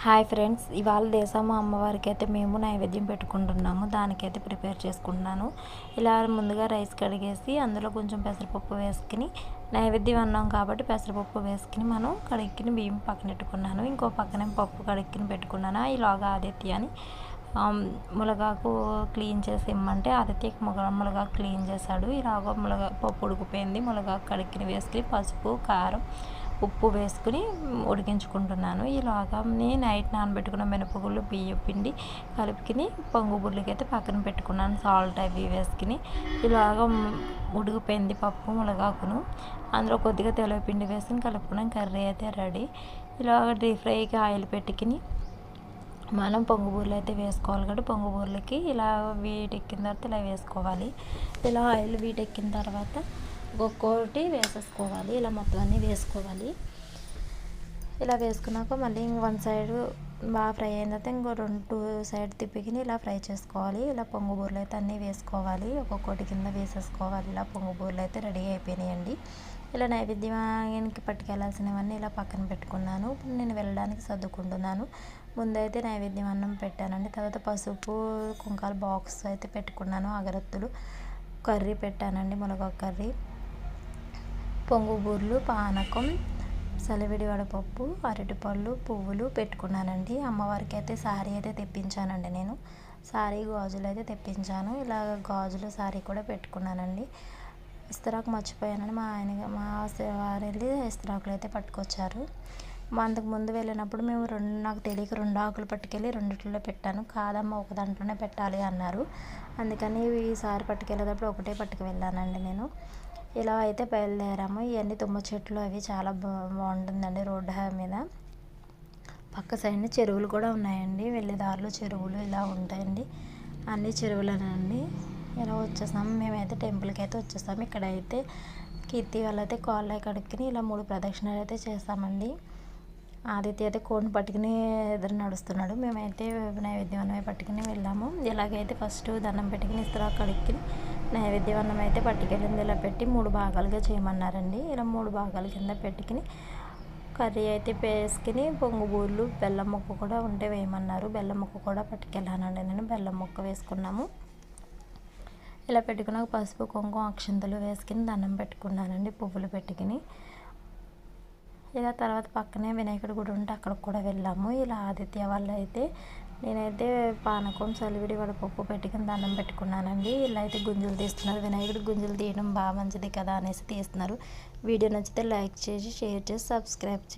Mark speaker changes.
Speaker 1: Hi friends, ఇవాళ దేశమ్మ అమ్మవారికి అయితే మేము నైవేద్యం పెట్టుకుంటున్నాము. దానికైతే ప్రిపేర్ చేసుకుంటున్నాను. ఇలా ముందుగా రైస్ కడిగేసి అందులో కొంచెం పెసరపప్పు వేసుకుని, నైవేద్యం అన్నాం కాబట్టి పెసరపప్పు వేసుకుని మనం కడుక్కుని బియ్యం పక్కన పెట్టుకున్నాను. ఇంకో పక్కనే పప్పు కడుక్కుని పెట్టుకున్నాను. ఇలాగా ఆదిత్య అని మునగాకు క్లీన్ చేసి ఇమ్మంటే ఆదిత్యకి మునగాకు క్లీన్ చేశాడు. ఇలాగ పప్పు ఉడికిపోయింది. మునగాకు కడుక్కుని వేసుకుని పసుపు, కారం, ఉప్పు వేసుకుని ఉడికించుకుంటున్నాను. ఇలాగా నైట్ నానబెట్టుకున్న మినపగుళ్ళు, బియ్యం పిండి కలుపుకుని పొంగు బుర్లకి అయితే పక్కన పెట్టుకున్నాను. సాల్ట్ అవి వేసుకుని ఇలాగ ఉడికిపోయింది పప్పు మునగాకును. అందులో కొద్దిగా తెల్లపిండి వేసుకుని కలుపుకున్నాం. కర్రీ అయితే రెడీ. ఇలాగ డీప్ ఫ్రైకి ఆయిల్ పెట్టుకుని మనం పొంగు బూరెలు అయితే వేసుకోవాలి కాబట్టి పొంగు బూరెలకి ఇలా వీటెక్కిన తర్వాత ఇలా వేసుకోవాలి. ఇలా ఆయిల్ వీటెక్కిన తర్వాత ఒక్కొక్కటి వేసేసుకోవాలి. ఇలా మొత్తం అన్నీ వేసుకోవాలి. ఇలా వేసుకున్నాక మళ్ళీ వన్ సైడ్ బాగా ఫ్రై అయిన తర్వాత ఇంకో 2 సైడ్ తిప్పికిని ఇలా ఫ్రై చేసుకోవాలి. ఇలా పొంగు బూరెలు అయితే అన్నీ వేసుకోవాలి. ఒక్కొక్కటి కింద వేసేసుకోవాలి. ఇలా పొంగు బూరెలు అయితే రెడీ అయిపోయినాయండి. ఇలా నైవేద్యానికి పట్టుకెళ్ళాల్సినవన్నీ ఇలా పక్కన పెట్టుకున్నాను. ఇప్పుడు నేను వెళ్ళడానికి సర్దుకుంటున్నాను. ముందైతే నైవేద్యం అన్నం పెట్టానండి. తర్వాత పసుపు కుంకాల బాక్స్ అయితే పెట్టుకున్నాను. అగరత్తులు, కర్రీ పెట్టానండి, మునగాకు కర్రీ, పొంగు బూరెలు, పానకం, సలివిడి వడపప్పు, అరటిపళ్ళు, పువ్వులు పెట్టుకున్నానండి. అమ్మవారికి అయితే శారీ అయితే తెప్పించానండి. నేను శారీ గాజులు అయితే తెప్పించాను. ఇలా గాజులు శారీ కూడా పెట్టుకున్నానండి. ఇస్తరాకు మర్చిపోయానని మా వారు వెళ్ళి ఇస్తరాకులు అయితే పట్టుకొచ్చారు. అంతకు ముందు వెళ్ళినప్పుడు మేము నాకు తెలియక 2 ఆకులు పట్టుకెళ్ళి రెండిట్లో పెట్టాను. కాదమ్మ ఒక దాంట్లోనే పెట్టాలి అన్నారు. అందుకని ఈసారి పట్టుకెళ్ళేటప్పుడు ఒకటే పట్టుకు వెళ్ళానండి నేను. ఇలా అయితే బయలుదేరాము. ఇవన్నీ తుమ్మ చెట్లు అవి చాలా బాగుంటుందండి. రోడ్డు మీద పక్క సైడ్ చెరువులు కూడా ఉన్నాయండి. వెళ్ళే దారిలో చెరువులు ఇలా ఉంటాయండి. అన్ని చెరువులేనండి. ఇలా వచ్చేసాము. మేమైతే టెంపుల్కి అయితే వచ్చేసాము. ఇక్కడైతే కీర్తి వాళ్ళైతే కాళ్ళు కడుక్కుని ఇలా 3 ప్రదక్షిణాలు అయితే చేస్తామండి. ఆదిత్య అయితే కోడిని పట్టుకుని ఎదురు నడుస్తున్నాడు. మేమైతే నైవేద్యం అన్నం పట్టుకుని వెళ్ళాము. ఇలాగైతే ఫస్ట్ దండం పెట్టుకుని ఇస్తరాకు కడుక్కుని నైవేద్యం అన్నం అయితే పట్టుకెళ్ళింది. ఇలా పెట్టి 3 భాగాలుగా చేయమన్నారండి. ఇలా 3 భాగాల కింద పెట్టుకుని కర్రీ అయితే వేసుకుని పొంగు బూరెలు, బెల్లం ముక్క కూడా ఉంటే వేయమన్నారు. బెల్లం ముక్క కూడా పట్టుకెళ్ళానండి. నేను బెల్లం ముక్క వేసుకున్నాము. ఇలా పెట్టుకున్నాక పసుపు, కుంకుమ, అక్షంతలు వేసుకుని దండం పెట్టుకున్నానండి. పువ్వులు పెట్టుకుని ఇలా తర్వాత పక్కనే వినాయకుడి గుడి ఉంటే అక్కడికి కూడా వెళ్ళాము. ఇలా ఆదిత్య వాళ్ళు అయితే నేనైతే పానకం, సలివిడి వడపప్పు పెట్టుకుని దండం పెట్టుకున్నానండి. ఇలా అయితే గుంజులు తీస్తున్నారు. వినాయకుడి గుంజులు తీయడం బాగా మంచిది కదా అనేసి తీస్తున్నారు. వీడియో నచ్చితే లైక్ చేసి, షేర్ చేసి, సబ్స్క్రైబ్ చేసి